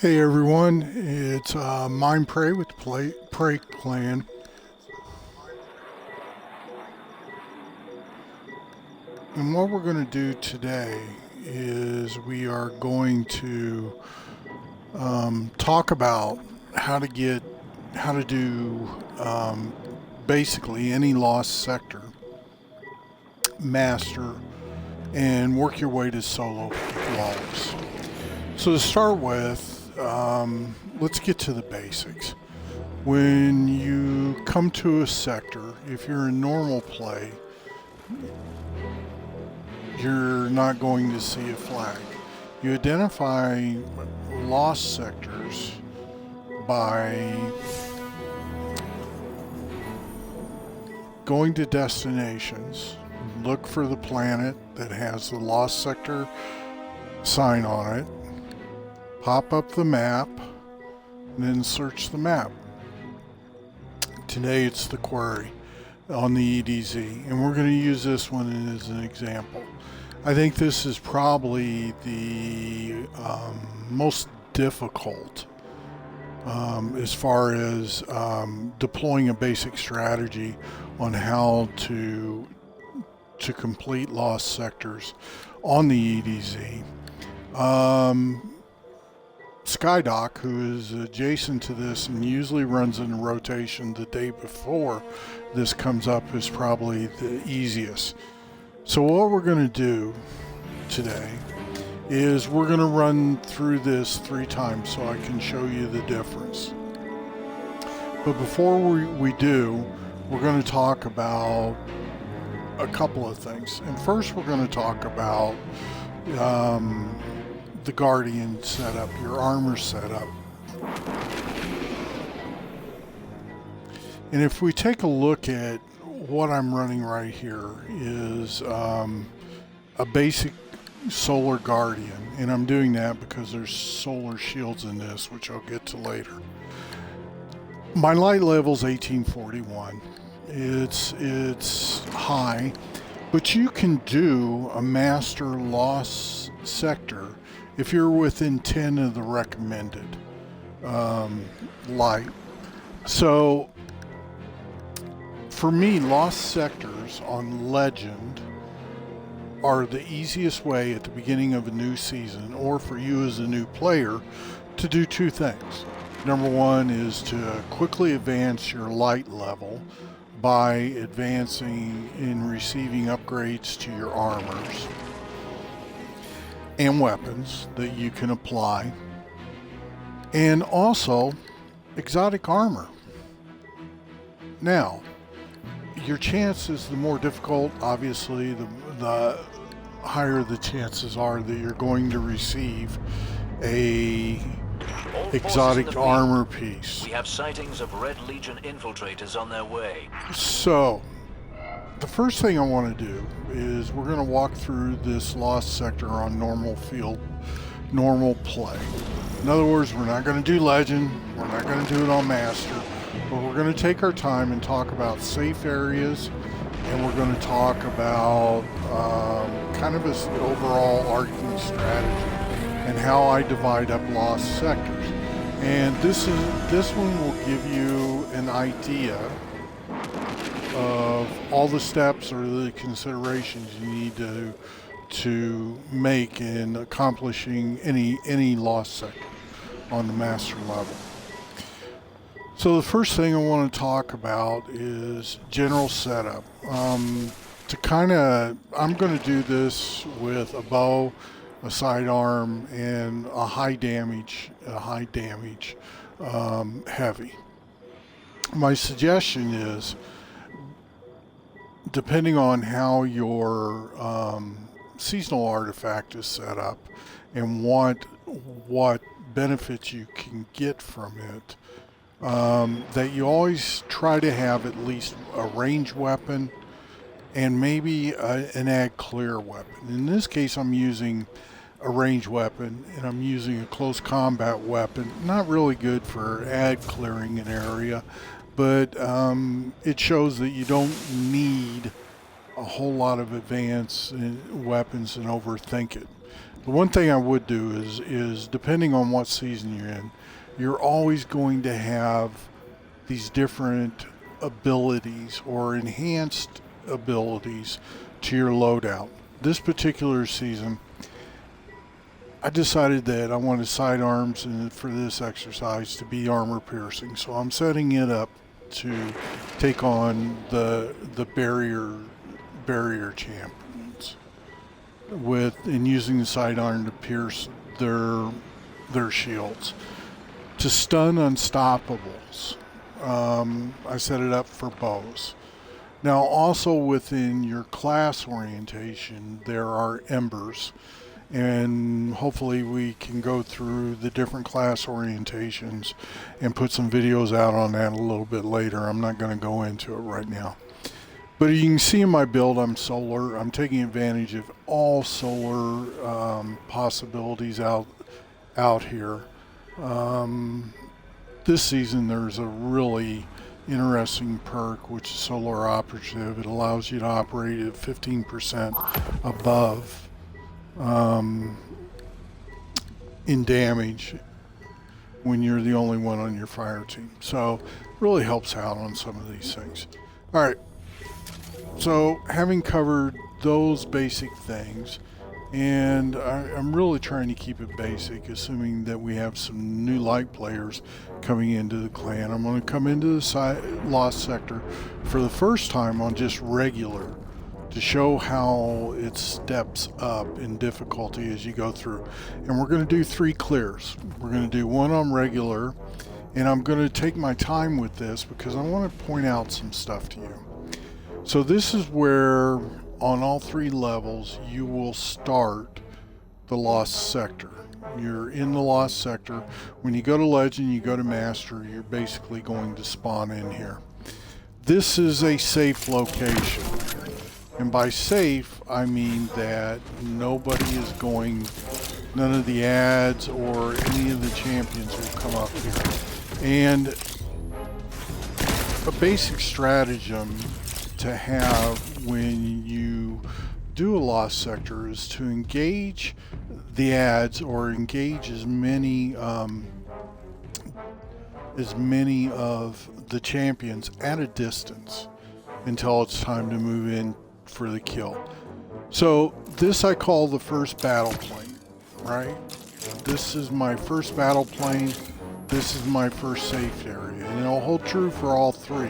Hey everyone, it's Mind Prey with the Prey Clan. And what we're going to do today is we are going to talk about how to do basically any lost sector, master, and work your way to solo flawless. So to start with, let's get to the basics. When you come to a sector, if you're in normal play, you're not going to see a flag. You identify lost sectors by going to destinations, look for the planet that has the lost sector sign on it, pop up the map, and then search the map. Today it's the query on the EDZ, and we're going to use this one as an example. I think this is probably the most difficult as far as deploying a basic strategy on how to complete lost sectors on the EDZ. Skydock, who is adjacent to this and usually runs in rotation the day before this comes up, is probably the easiest. So what we're going to do today is we're going to run through this 3 times so I can show you the difference. But before we do, we're going to talk about a couple of things. And first we're going to talk about the Guardian setup, your armor setup. And if we take a look at what I'm running right here is a basic Solar Guardian, and I'm doing that because there's solar shields in this, which I'll get to later. My light level's 1841. It's high, but you can do a master lost sector if you're within 10 of the recommended light. So for me, lost sectors on Legend are the easiest way at the beginning of a new season, or for you as a new player, to do 2 things. Number 1 is to quickly advance your light level by advancing and receiving upgrades to your armors and weapons that you can apply, and also exotic armor. Now, your chances, the more difficult, obviously, the higher the chances are that you're going to receive a exotic armor piece. We have sightings of Red Legion infiltrators on their way. So, the first thing I want to do is we're going to walk through this lost sector on normal field, normal play. In other words, we're not going to do Legend, we're not going to do it on Master, but we're going to take our time and talk about safe areas, and we're going to talk about kind of this overall arcing strategy and how I divide up lost sectors. And this one will give you an idea of all the steps or the considerations you need to make in accomplishing any lost sector on the master level. So the first thing I want to talk about is general setup. I'm going to do this with a bow, a sidearm, and a high damage heavy. My suggestion is, depending on how your seasonal artifact is set up and what benefits you can get from it, that you always try to have at least a ranged weapon and maybe an ag clear weapon. In this case, I'm using a ranged weapon, and I'm using a close combat weapon. Not really good for ag clearing an area, but it shows that you don't need a whole lot of advanced weapons and overthink it. The one thing I would do is depending on what season you're in, you're always going to have these different abilities or enhanced abilities to your loadout. This particular season, I decided that I wanted sidearms and for this exercise to be armor piercing. So I'm setting it up to take on the barrier champions and using the sidearm to pierce their shields. To stun unstoppables, I set it up for bows. Now also within your class orientation there are embers, and hopefully we can go through the different class orientations and put some videos out on that a little bit later. I'm not going to go into it right now. But you can see in my build I'm solar. I'm taking advantage of all solar possibilities out here. This season there's a really interesting perk which is solar operative. It allows you to operate at 15% above in damage when you're the only one on your fire team. So really helps out on some of these things. All right, so having covered those basic things, and I'm really trying to keep it basic, assuming that we have some new light players coming into the clan. I'm going to come into the Lost Sector for the first time on just regular to show how it steps up in difficulty as you go through. And we're going to do 3 clears. We're going to do 1 on regular, and I'm going to take my time with this because I want to point out some stuff to you. So this is where on all 3 levels you will start the Lost Sector. You're in the Lost Sector. When you go to Legend, you go to Master, you're basically going to spawn in here. This is a safe location. And by safe, I mean that nobody is going, none of the ads or any of the champions will come up here. And a basic stratagem to have when you do a Lost Sector is to engage the ads or engage as many of the champions at a distance until it's time to move in for the kill. So this I call the first battle plane, right? This is my first battle plane. This is my first safe area, and it'll hold true for all 3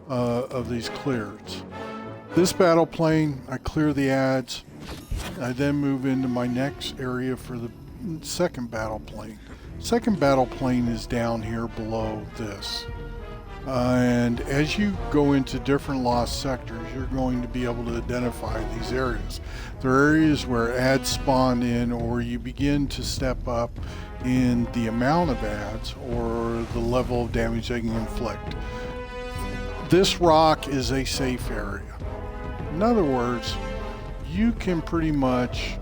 of these clears. This battle plane, I clear the ads. I then move into my next area for the second battle plane. Second battle plane is down here below this. And as you go into different Lost Sectors, you're going to be able to identify these areas. There are areas where ads spawn in, or you begin to step up in the amount of ads or the level of damage they can inflict. This rock is a safe area. In other words, you can pretty much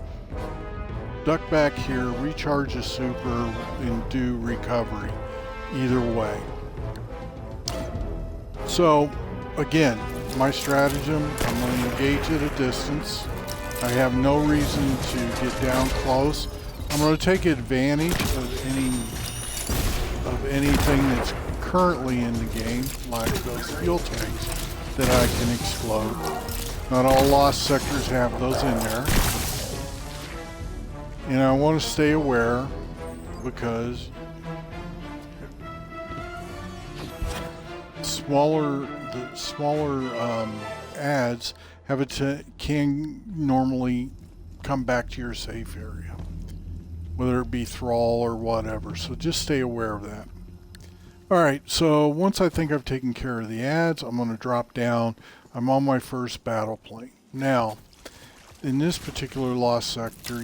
duck back here, recharge a super, and do recovery either way. So again, my stratagem, I'm going to engage at a distance. I have no reason to get down close. I'm going to take advantage of anything that's currently in the game, like those fuel tanks that I can explode. Not all Lost Sectors have those in there. And I want to stay aware because the smaller ads have can normally come back to your safe area, whether it be thrall or whatever. So just stay aware of that. Alright, so once I think I've taken care of the ads, I'm going to drop down. I'm on my first battle plane. Now, in this particular Lost Sector,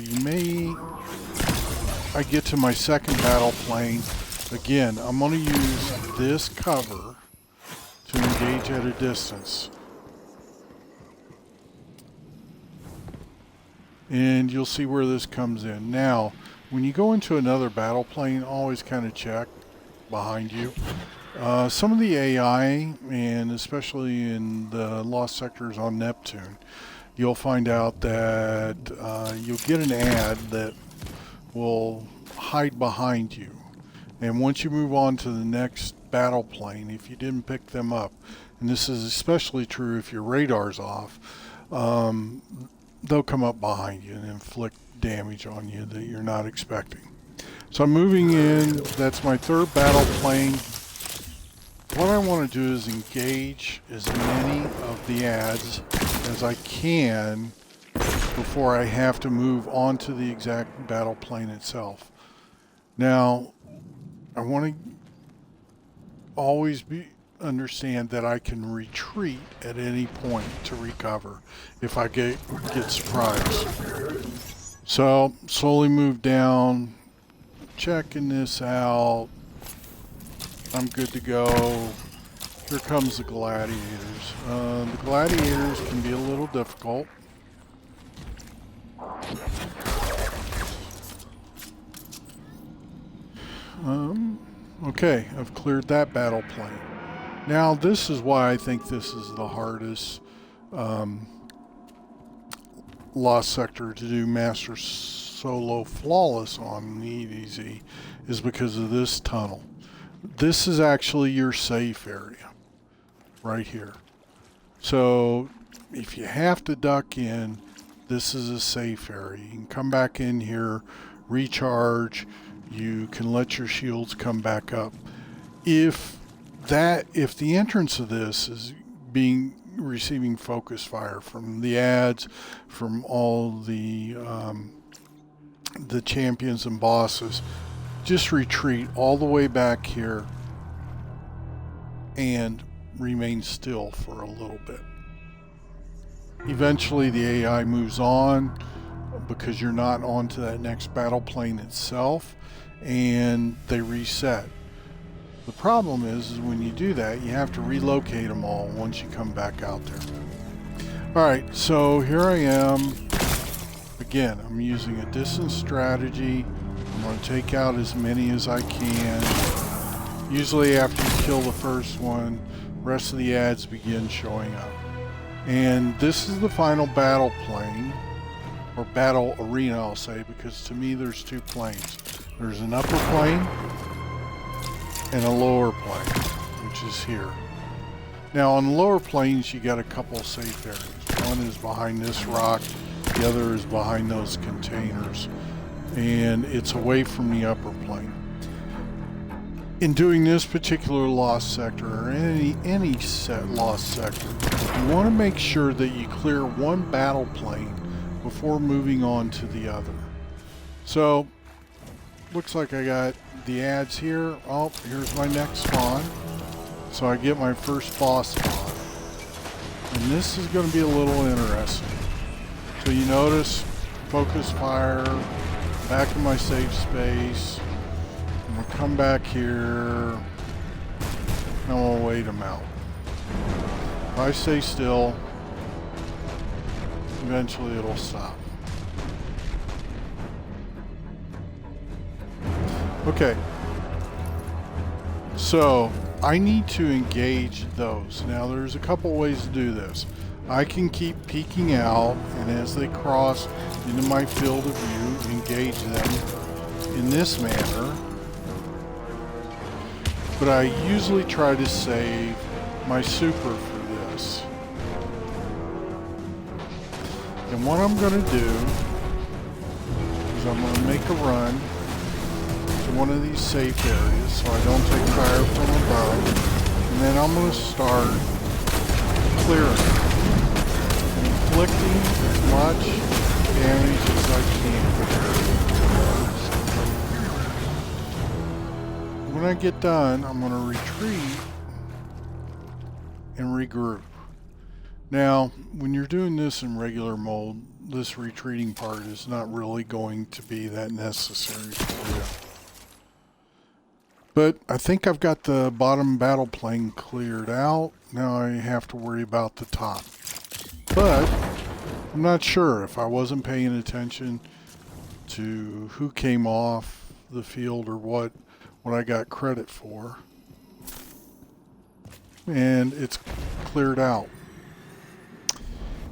I get to my second battle plane. Again, I'm going to use this cover to engage at a distance. And you'll see where this comes in. Now, when you go into another battle plane, always kind of check behind you. Some of the AI, and especially in the Lost Sectors on Neptune, you'll find out that you'll get an ad that will hide behind you. And once you move on to the next battle plane, if you didn't pick them up, and this is especially true if your radar's off, they'll come up behind you and inflict damage on you that you're not expecting. So I'm moving in. That's my third battle plane. What I want to do is engage as many of the ads as I can before I have to move on to the exact battle plane itself. Now, I want to always understand that I can retreat at any point to recover if I get surprised. So slowly move down, checking this out. I'm good to go. Here comes the gladiators. The gladiators can be a little difficult. Okay, I've cleared that battle plane. Now this is why I think this is the hardest Lost Sector to do Master Solo Flawless on the EDZ, is because of this tunnel. This is actually your safe area right here. So if you have to duck in, this is a safe area. You can come back in here, recharge, you can let your shields come back up. If the entrance of this is receiving focus fire from the ads, from all the champions and bosses, just retreat all the way back here and remain still for a little bit. Eventually the AI moves on because you're not onto that next battle plane itself, and they reset. The problem is when you do that, you have to relocate them all once you come back out there. Alright, so here I am. Again, I'm using a distance strategy. I'm going to take out as many as I can. Usually after you kill the first one, the rest of the ads begin showing up. And this is the final battle plane, or battle arena I'll say, because to me there's two planes. There's an upper plane and a lower plane, which is here. Now on the lower planes you got a couple safe areas. One is behind this rock, the other is behind those containers, and it's away from the upper plane. In doing this particular Lost Sector, or any set Lost Sector, you want to make sure that you clear one battle plane before moving on to the other. So looks like I got the ads here. Oh, here's my next spawn. So I get my first boss spawn. And this is going to be a little interesting. So you notice focus fire, back in my safe space. I'm going to come back here. And I'm going to wait them out. If I stay still, eventually it'll stop. Okay, so I need to engage those. Now there's a couple ways to do this. I can keep peeking out, and as they cross into my field of view, engage them in this manner. But I usually try to save my super for this. And what I'm going to do is I'm going to make a run to one of these safe areas so I don't take fire from above, and then I'm going to start clearing, inflicting as much damage as I can. When I get done, I'm going to retreat and regroup. Now, when you're doing this in regular mode, this retreating part is not really going to be that necessary for you. But I think I've got the bottom battle plane cleared out. Now I have to worry about the top. But I'm not sure if I wasn't paying attention to who came off the field or what I got credit for. And it's cleared out.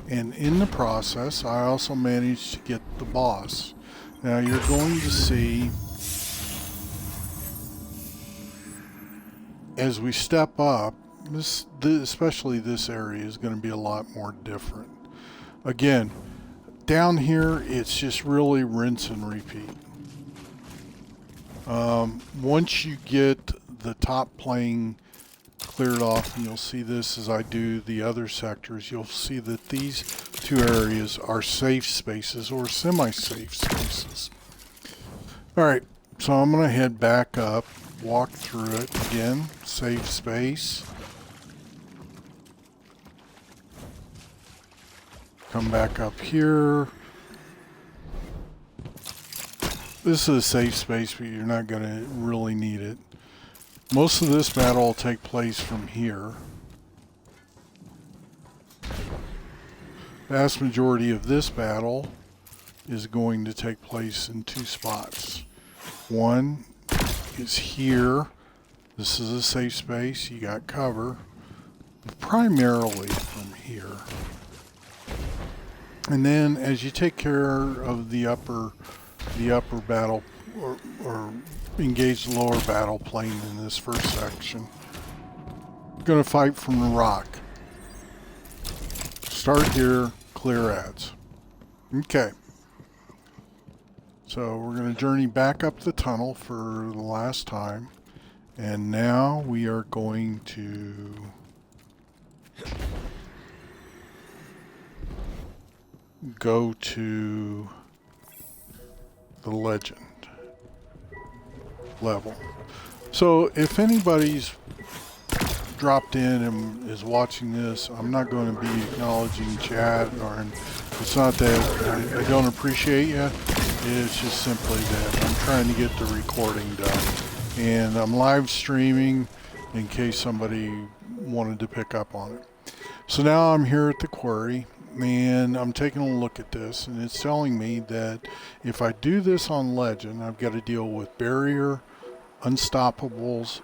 And in the process, I also managed to get the boss. Now you're going to see, as we step up, especially this area is going to be a lot more different. Again, down here, it's just really rinse and repeat. Once you get the top plane cleared off, and you'll see this as I do the other sectors, you'll see that these two areas are safe spaces or semi-safe spaces. Alright, so I'm going to head back up, walk through it again, safe space. Come back up here. This is a safe space, but you're not going to really need it. Most of this battle will take place from here. Vast majority of this battle is going to take place in two spots. One is here. This is a safe space. You got cover. Primarily from here. And then as you take care of the upper battle or engage the lower battle plane in this first section, you're going to fight from the rock. Start here, clear ads. Okay. So we're going to journey back up the tunnel for the last time. And now we are going to go to the legend level. So if anybody's dropped in and is watching this, I'm not going to be acknowledging chat, or it's not that I don't appreciate you. It's just simply that I'm trying to get the recording done, and I'm live streaming in case somebody wanted to pick up on it. So now I'm here at the quarry, and I'm taking a look at this, and it's telling me that if I do this on Legend, I've got to deal with barrier, unstoppables,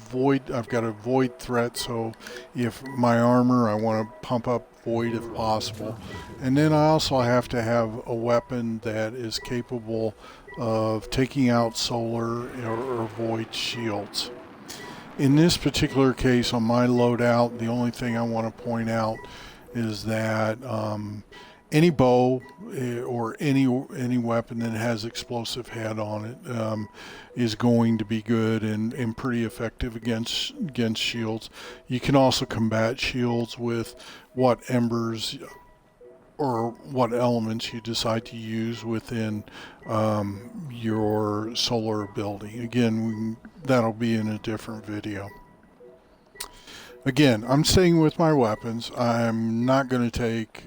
void. I've got a void threat, so if my armor, I want to pump up void if possible. And then I also have to have a weapon that is capable of taking out solar or void shields. In this particular case, on my loadout, the only thing I want to point out is that any bow or any weapon that has explosive head on it is going to be good and pretty effective against shields. You can also combat shields with what embers or what elements you decide to use within your solar ability. Again, that'll be in a different video. Again, I'm staying with my weapons. I'm not going to take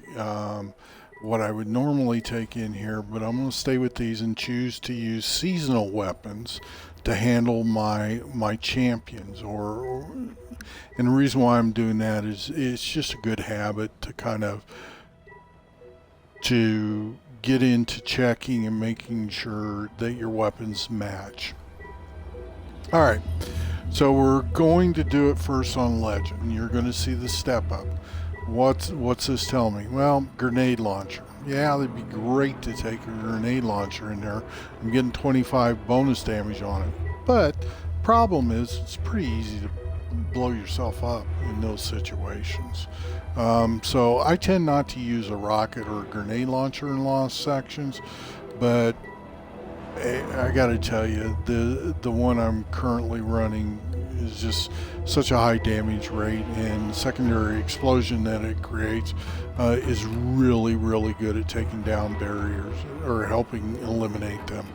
what I would normally take in here, but I'm going to stay with these and choose to use seasonal weapons to handle my champions. And the reason why I'm doing that is it's just a good habit to kind of to get into checking and making sure that your weapons match. All right. So we're going to do it first on Legend. You're going to see the step up. What's this tell me? Well, grenade launcher. Yeah, it'd be great to take a grenade launcher in there. I'm getting 25 bonus damage on it. But problem is, it's pretty easy to blow yourself up in those situations. So I tend not to use a rocket or a grenade launcher in lost sections, but I gotta tell you, the one I'm currently running is just such a high damage rate, and secondary explosion that it creates is really, really good at taking down barriers or helping eliminate them.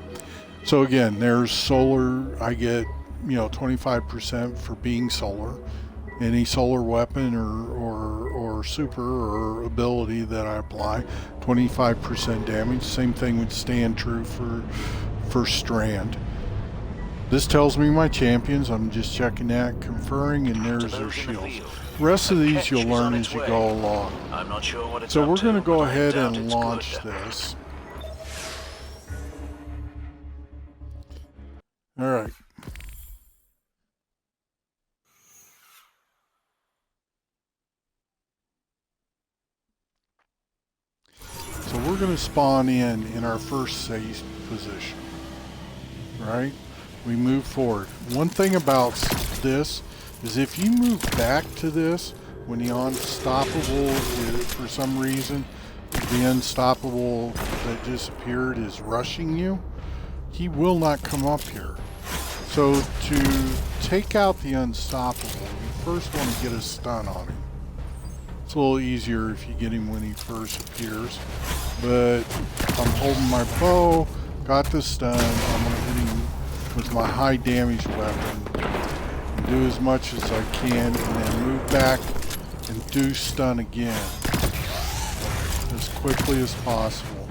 So again, there's solar. I get 25% for being solar. Any solar weapon or super or ability that I apply, 25% damage. Same thing would stand true for strand. This tells me my champions. I'm just checking that, conferring, and there's their shields. The rest of these you'll learn as you go along. I'm not sure what it's So we're going to go but I ahead doubt and it's launch good. this. All right. we're going to spawn in our first safe position. Right? We move forward. One thing about this is if you move back to this, when the unstoppable is, for some reason, the unstoppable that just appeared is rushing you, he will not come up here. So to take out the unstoppable, you first want to get a stun on him. It's a little easier if you get him when he first appears. But I'm holding my bow, got the stun, I'm going to hit him with my high damage weapon and do as much as I can, and then move back and do stun again as quickly as possible.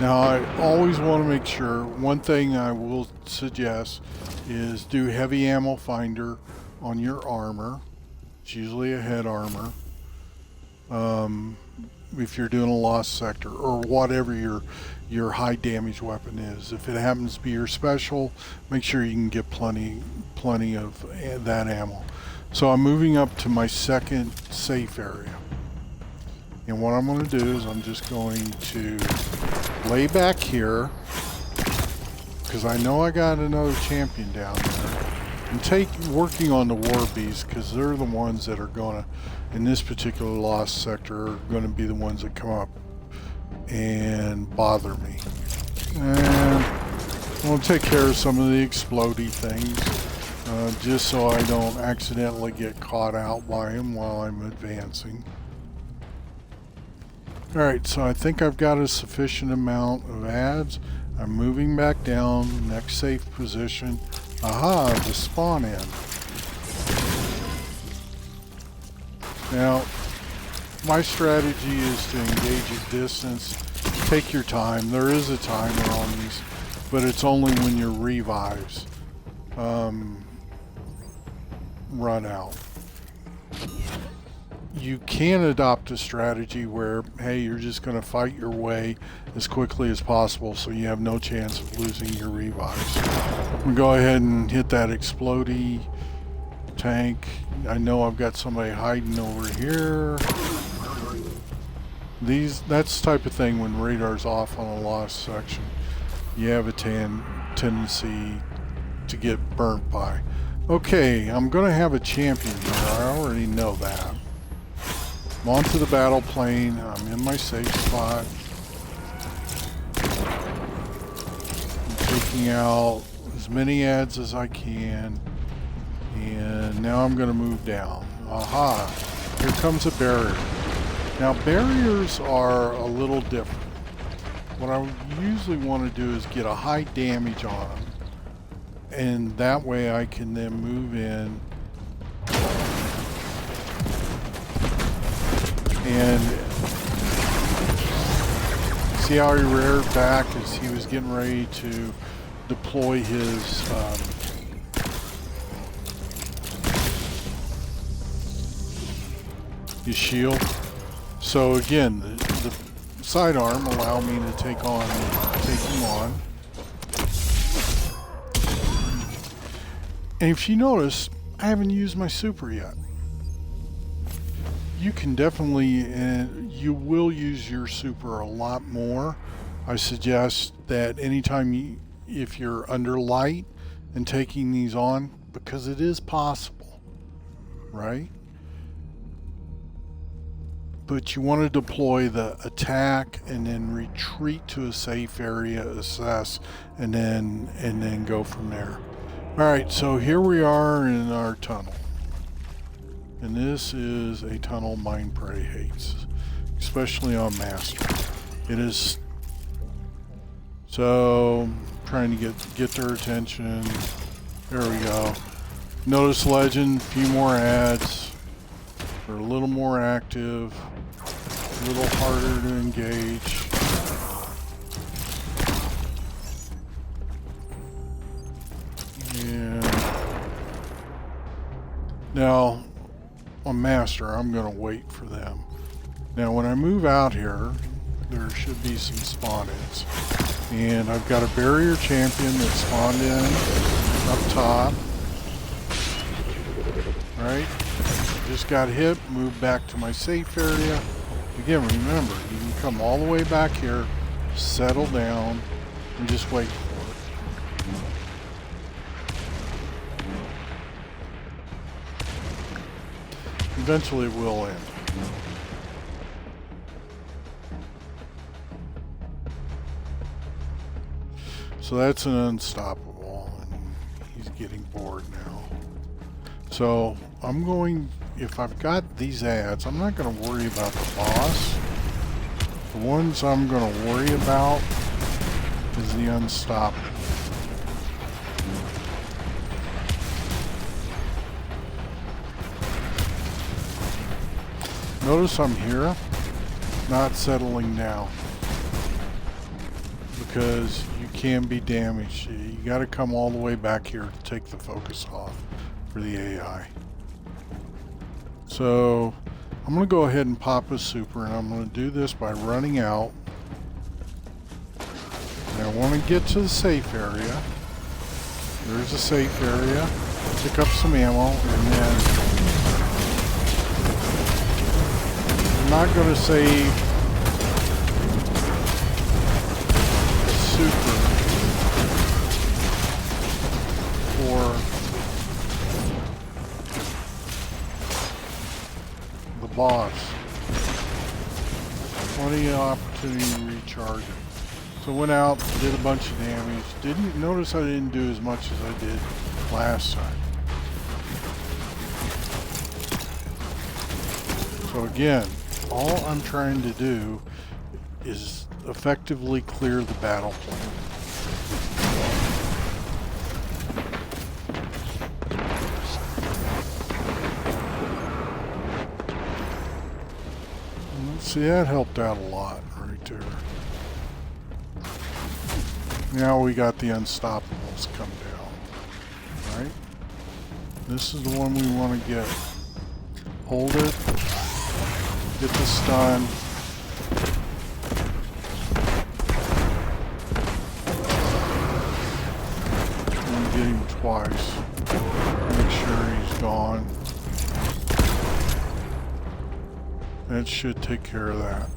Now I always want to make sure, one thing I will suggest is do heavy ammo finder on your armor. It's usually a head armor. If you're doing a lost sector or whatever your high damage weapon is. If it happens to be your special, make sure you can get plenty of that ammo. So I'm moving up to my second safe area. And what I'm going to do is I'm just going to lay back here, because I know I got another champion down there, and working on the war beasts, because they're the ones that are going to, in this particular lost sector, are going to be the ones that come up and bother me. And I'm going to take care of some of the explodey things, just so I don't accidentally get caught out by them while I'm advancing. Alright, so I think I've got a sufficient amount of ads. I'm moving back down, next safe position. Aha, the spawn in. Now, my strategy is to engage at distance. Take your time. There is a timer on these, but it's only when your revives run out. You can adopt a strategy where, hey, you're just going to fight your way as quickly as possible so you have no chance of losing your revives. We'll go ahead and hit that explodey tank. I know I've got somebody hiding over here. That's the type of thing when radar's off on a lost section, you have a tendency to get burnt by. Okay, I'm going to have a champion here. I already know that. I'm onto the battle plane. I'm in my safe spot. I'm taking out as many ads as I can. And now I'm going to move down. Aha! Here comes a barrier. Now barriers are a little different. What I usually want to do is get a high damage on them. And that way I can then move in and see how he reared back as he was getting ready to deploy his shield. So again, the sidearm allowed me to take him on. And if you notice, I haven't used my super yet. You can definitely, and you will use your super a lot more. I suggest that anytime if you're under light and taking these on, because it is possible, right? But you want to deploy the attack and then retreat to a safe area, assess, and then go from there. All right, so here we are in our tunnel. And this is a tunnel Mindprey hates, especially on Master. It is, so trying to get their attention. There we go. Notice Legend, a few more ads. They're a little more active, a little harder to engage. And now on Master, I'm going to wait for them. Now when I move out here, there should be some spawn-ins. And I've got a barrier champion that spawned in up top. Right? just got hit, move back to my safe area. Again, remember, you can come all the way back here, settle down, and just wait for it. Eventually it will end. So that's an unstoppable, and he's getting bored now. So I'm going, if I've got these ads, I'm not going to worry about the boss. The ones I'm going to worry about is the unstoppable. Notice I'm here, not settling down, because you can be damaged. You got to come all the way back here to take the focus off for the AI. So I'm going to go ahead and pop a super, and I'm going to do this by running out. And I want to get to the safe area. There's a safe area. Pick up some ammo, and then I'm not going to save the super for the boss. Plenty of opportunity to recharge it. So went out, did a bunch of damage. Didn't notice I didn't do as much as I did last time. So again, all I'm trying to do is effectively clear the battle plan. See, that helped out a lot right there. Now we got the unstoppables come down. Right? This is the one we want to get. Hold it. Get the stun. And get him twice. Make sure he's gone. That should take care of that.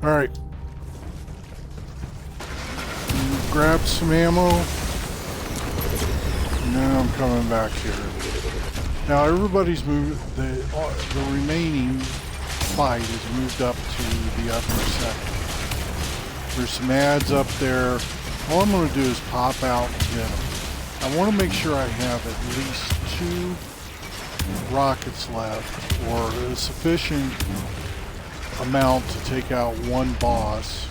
Alright. Grab some ammo. And then I'm coming back here. Now everybody's moved, the remaining fight is moved up to the upper sector. There's some ads up there. All I'm going to do is pop out and get them. I want to make sure I have at least 2 rockets left, or a sufficient amount to take out one boss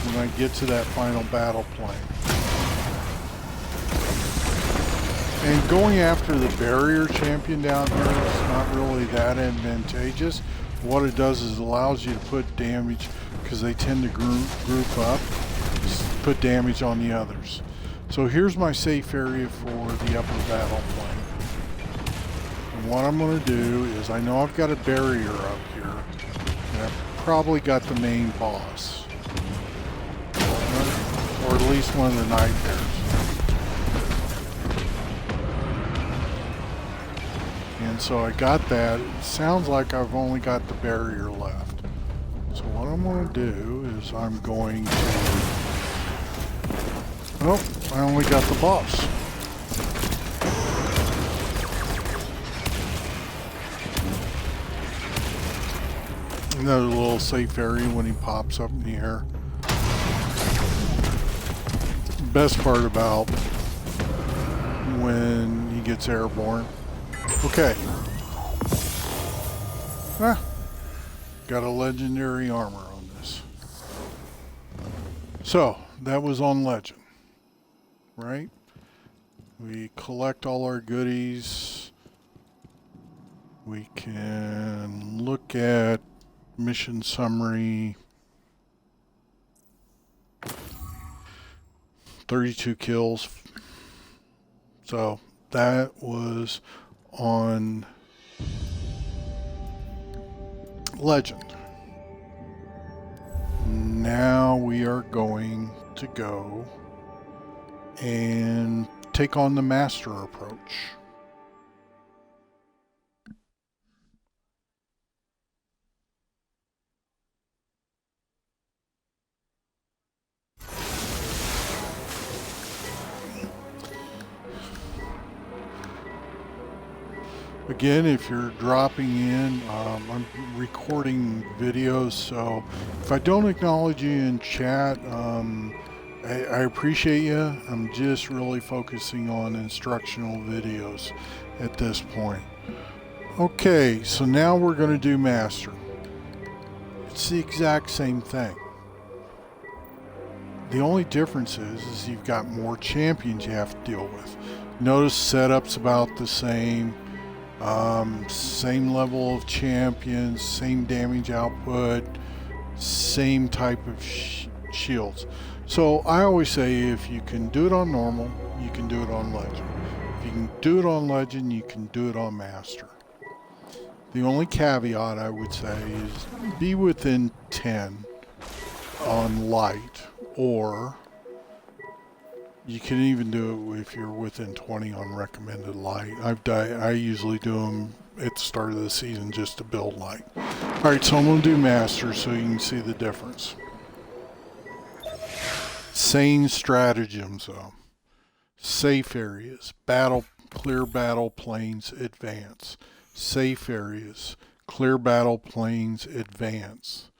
when I get to that final battle plane. And going after the barrier champion down here is not really that advantageous. What it does is it allows you to put damage, because they tend to group up, put damage on the others. So here's my safe area for the upper battle plane. And what I'm going to do is, I know I've got a barrier up here, and I've probably got the main boss. Or at least one of the nightmares. And so I got that. It sounds like I've only got the barrier left. So what I'm going to do is I'm going to... Oh, I only got the boss. Another little safe area when he pops up in the air. Best part about when he gets airborne. Okay. Got a legendary armor on this. So, that was on Legend. Right? We collect all our goodies. We can look at mission summary. 32 kills. So that was on Legend. Now we are going to go and take on the master approach. Again, if you're dropping in, I'm recording videos, so if I don't acknowledge you in chat, I appreciate you. I'm just really focusing on instructional videos at this point. Okay, so now we're going to do Master. It's the exact same thing. The only difference is you've got more champions you have to deal with. Notice setup's about the same. Same level of champions, same damage output, same type of shields. So I always say if you can do it on normal, you can do it on legend. If you can do it on legend, you can do it on master. The only caveat I would say is be within 10 on light, or you can even do it if you're within 20 on recommended light. I usually do them at the start of the season just to build light. Alright, so I'm going to do master so you can see the difference. Same stratagems though. Safe areas, clear battle planes, advance. Safe areas, clear battle planes, advance.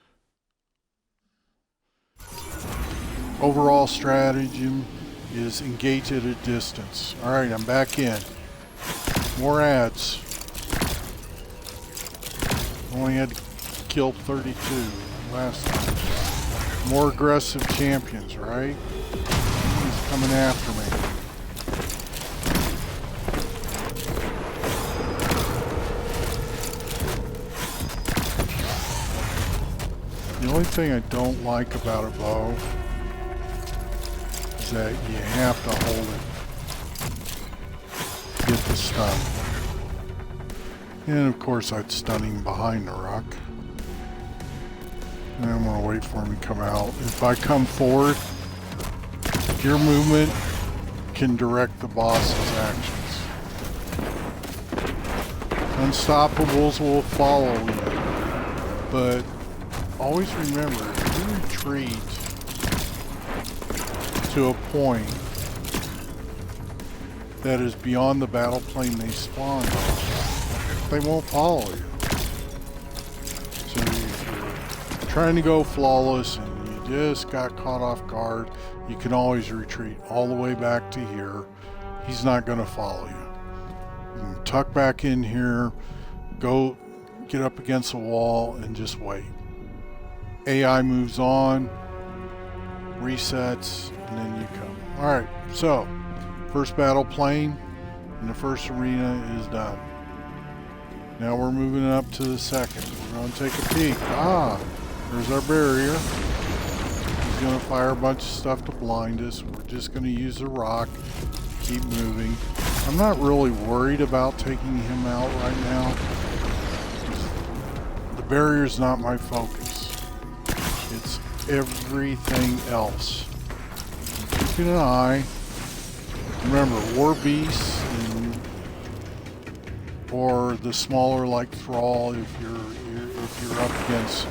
Overall stratagem is engage at a distance. Alright, I'm back in. More ads. Only had to kill 32 last time. More aggressive champions, right? He's coming after me. The only thing I don't like about a bow is that you have to hold it to get the stun. And of course I'd stun him behind the rock. And I'm going to wait for him to come out. If I come forward, your movement can direct the boss's actions. Unstoppables will follow you, but always remember, if you retreat to a point that is beyond the battle plane they spawned on, they won't follow you. So if you're trying to go flawless and you just got caught off guard, you can always retreat all the way back to here. He's not going to follow you. You can tuck back in here, go get up against a wall and just wait. AI moves on, resets, and then you come. Alright, so first battle plane in the first arena is done. Now we're moving up to the second. We're going to take a peek. There's our barrier. He's going to fire a bunch of stuff to blind us. We're just going to use the rock, keep moving. I'm not really worried about taking him out right now. The barrier's not my focus. It's everything else. Keeping an eye. Remember, war beasts or the smaller like Thrall, if you're up against,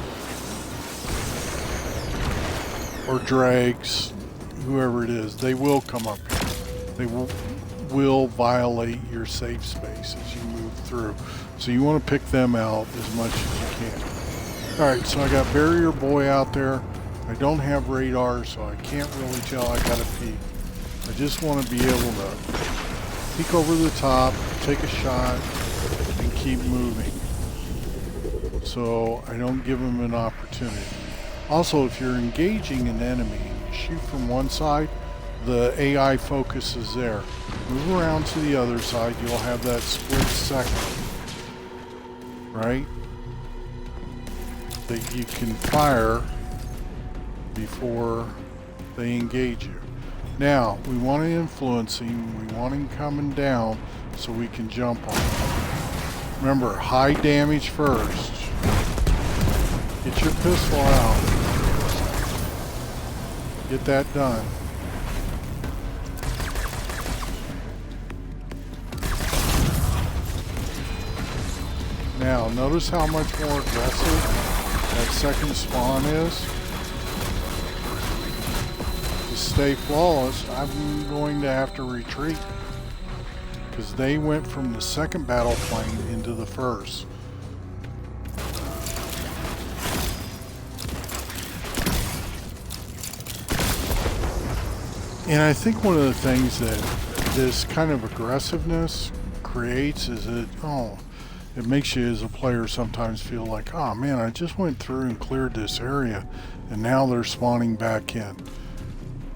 or Drags, whoever it is, they will come up here. They will violate your safe space as you move through. So you want to pick them out as much as you can. Alright, so I got Barrier Boy out there. I don't have radar, so I can't really tell. I got a peek. I just want to be able to peek over the top, take a shot, and keep moving. So I don't give him an opportunity. Also, if you're engaging an enemy, shoot from one side, the AI focus is there. Move around to the other side, you'll have that split second. Right? That you can fire before they engage you. Now, we want to influence him, we want him coming down so we can jump on him. Remember, high damage first. Get your pistol out. Get that done. Now, notice how much more aggressive that second spawn is. To stay flawless, I'm going to have to retreat. because they went from the second battle plane into the first. And I think one of the things that this kind of aggressiveness creates is that, it makes you as a player sometimes feel like, oh man, I just went through and cleared this area and now they're spawning back in.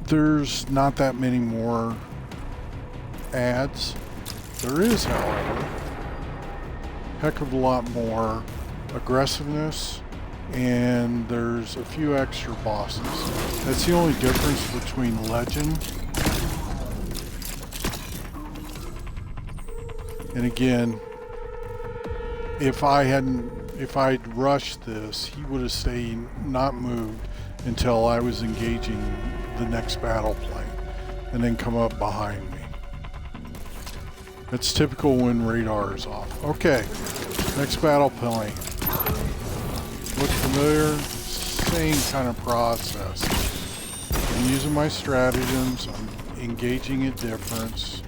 There's not that many more ads. There is, however, heck of a lot more aggressiveness, and there's a few extra bosses. That's the only difference between Legend and, again, if I'd rushed this, he would have stayed not moved until I was engaging the next battle plane and then come up behind me. It's typical when radar is off. Okay, next battle plane. Look familiar? Same kind of process. I'm using my stratagems. I'm engaging at distance.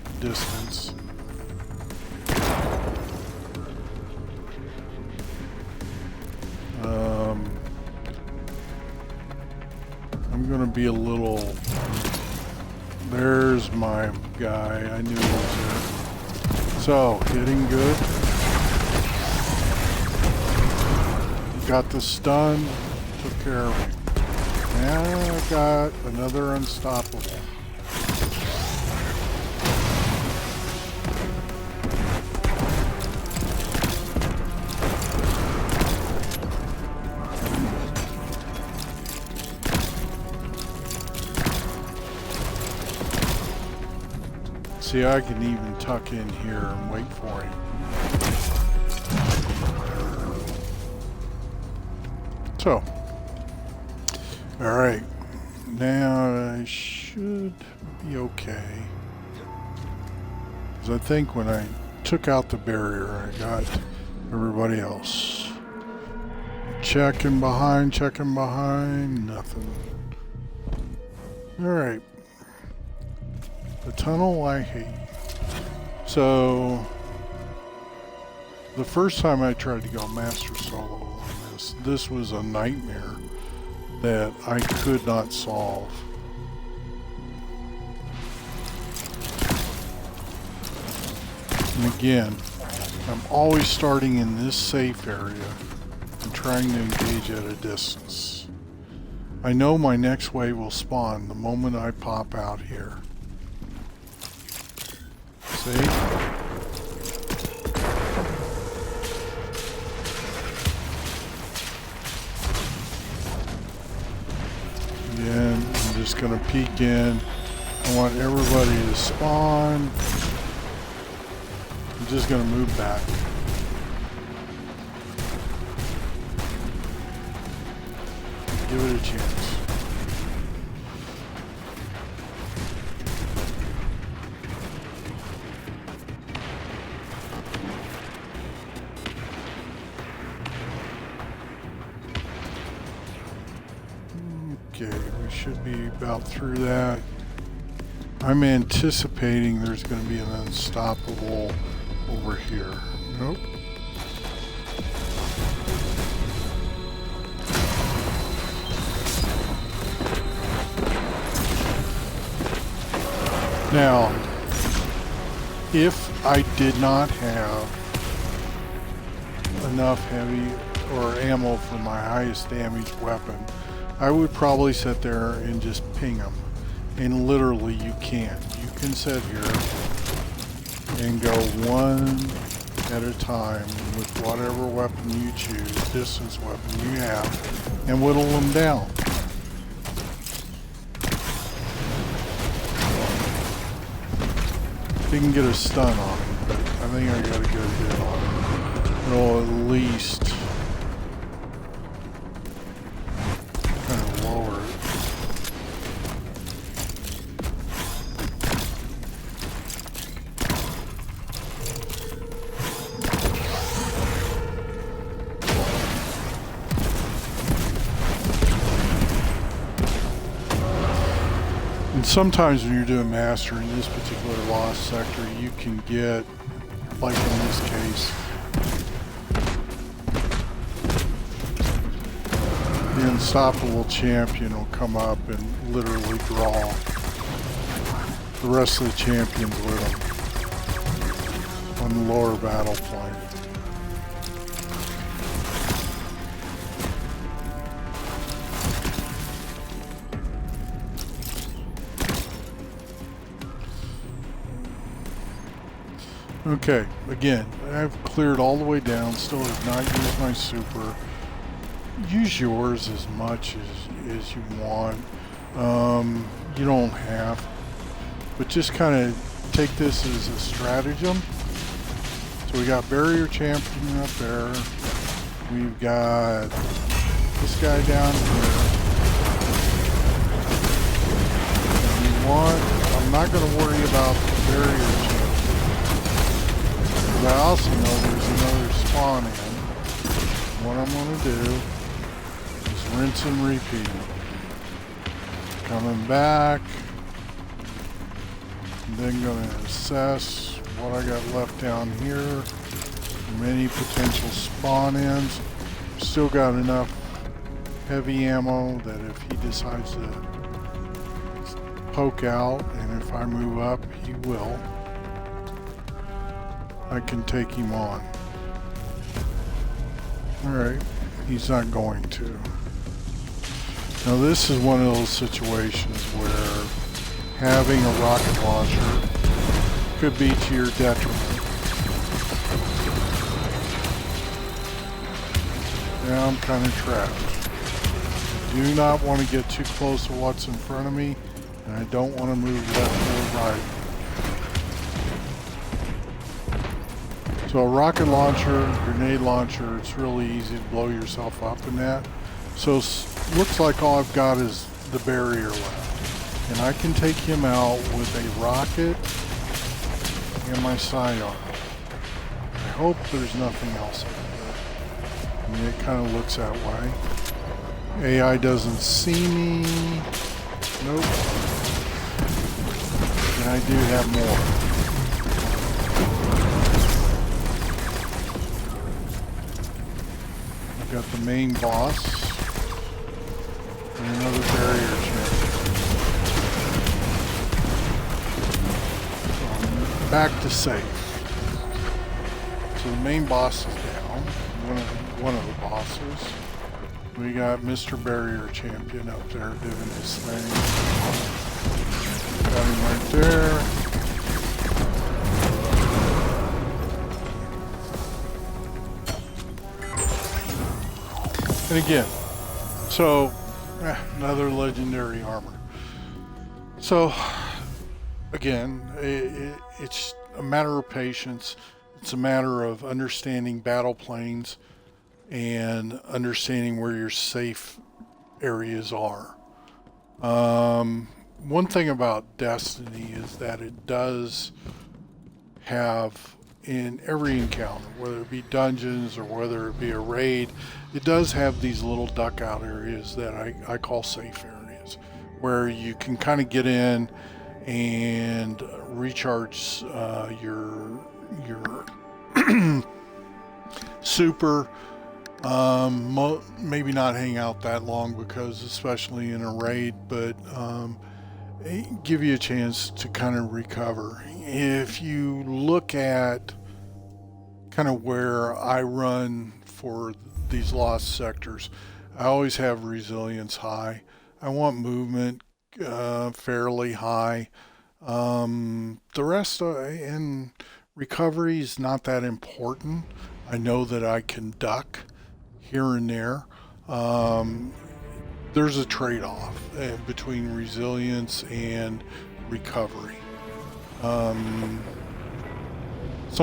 I'm gonna be a little. There's my guy. I knew he was there. So, hitting good. Got the stun. Took care of him. Now I got another unstoppable. See, I can even tuck in here and wait for him. So, alright, now I should be okay. Because I think when I took out the barrier, I got everybody else. Checking behind, nothing. Alright. The tunnel I hate. So, the first time I tried to go Master Solo on this was a nightmare that I could not solve. And again, I'm always starting in this safe area and trying to engage at a distance. I know my next wave will spawn the moment I pop out here. See? Again, I'm just going to peek in. I want everybody to spawn. I'm just going to move back. Give it a chance. Okay, we should be about through that. I'm anticipating there's going to be an unstoppable over here. Nope. Now, if I did not have enough heavy or ammo for my highest damage weapon, I would probably sit there and just ping them. And literally you can't. You can sit here and go one at a time with whatever weapon you choose, distance weapon you have, and whittle them down. You can get a stun on him, but I think I got a good hit on him. It'll at least kind of lower it. And sometimes when you're doing master in this particular lost sector, you can get, like in this case, the unstoppable champion will come up and literally draw the rest of the champions with him on the lower battle plane. Okay, again, I've cleared all the way down, still have not used my super. Use yours as much as you want. You don't have, but just kind of take this as a stratagem. So we got barrier champion up there. We've got this guy down here. I'm not going to worry about the barrier champion. But I also know there's another spawn in. What I'm going to do is rinse and repeat. Coming back. And then going to assess what I got left down here. Many potential spawn ins. Still got enough heavy ammo that if he decides to poke out, and if I move up, he will, I can take him on. Alright, he's not going to. Now this is one of those situations where having a rocket launcher could be to your detriment. Now I'm kind of trapped. I do not want to get too close to what's in front of me, and I don't want to move left or right. So a rocket launcher, grenade launcher, it's really easy to blow yourself up in that. So looks like all I've got is the barrier left. And I can take him out with a rocket and my sidearm. I hope there's nothing else in there. I mean, it kind of looks that way. AI doesn't see me. Nope. And I do have more. Got the main boss and another barrier champion. So I'm back to safe. So the main boss is down. One of the bosses. We got Mr. Barrier Champion up there doing his thing. Got him right there. And again, so another legendary armor. So again, it's a matter of patience. It's a matter of understanding battle planes and understanding where your safe areas are. One thing about Destiny is that it does have, in every encounter, whether it be dungeons or whether it be a raid, it does have these little duck-out areas that I call safe areas, where you can kind of get in and recharge your super. Maybe not hang out that long, because especially in a raid, but give you a chance to kind of recover. If you look at kind of where I run for these lost sectors, I always have resilience high. I want movement fairly high. The rest in recovery is not that important. I know that I can duck here and there. There's a trade-off between resilience and recovery. Some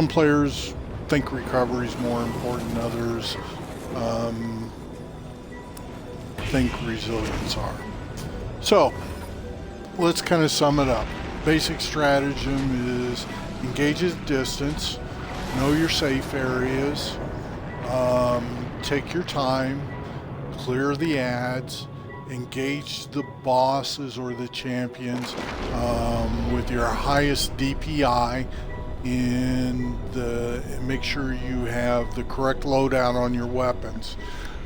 players think recovery is more important, others think resilience are. So let's kind of sum it up. Basic stratagem is engage at distance, know your safe areas, take your time, clear the ads, engage the bosses or the champions with your highest DPI and make sure you have the correct loadout on your weapons.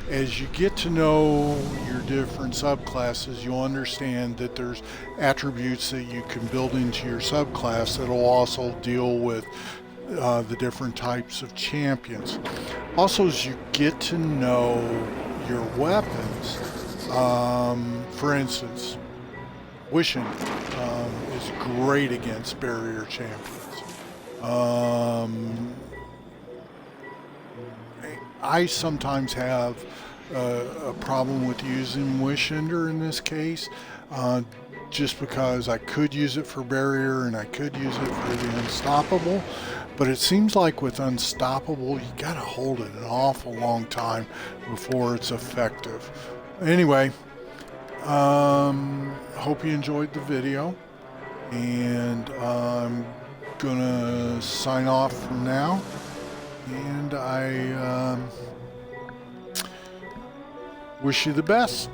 As you get to know your different subclasses, you'll understand that there's attributes that you can build into your subclass that will also deal with the different types of champions. Also, as you get to know your weapons, for instance, Wishing is great against barrier champions. I sometimes have a problem with using Wishender in this case, just because I could use it for barrier and I could use it for the Unstoppable, but it seems like with Unstoppable you gotta hold it an awful long time before it's effective. Anyway, hope you enjoyed the video, and I'm gonna sign off from now. And I wish you the best.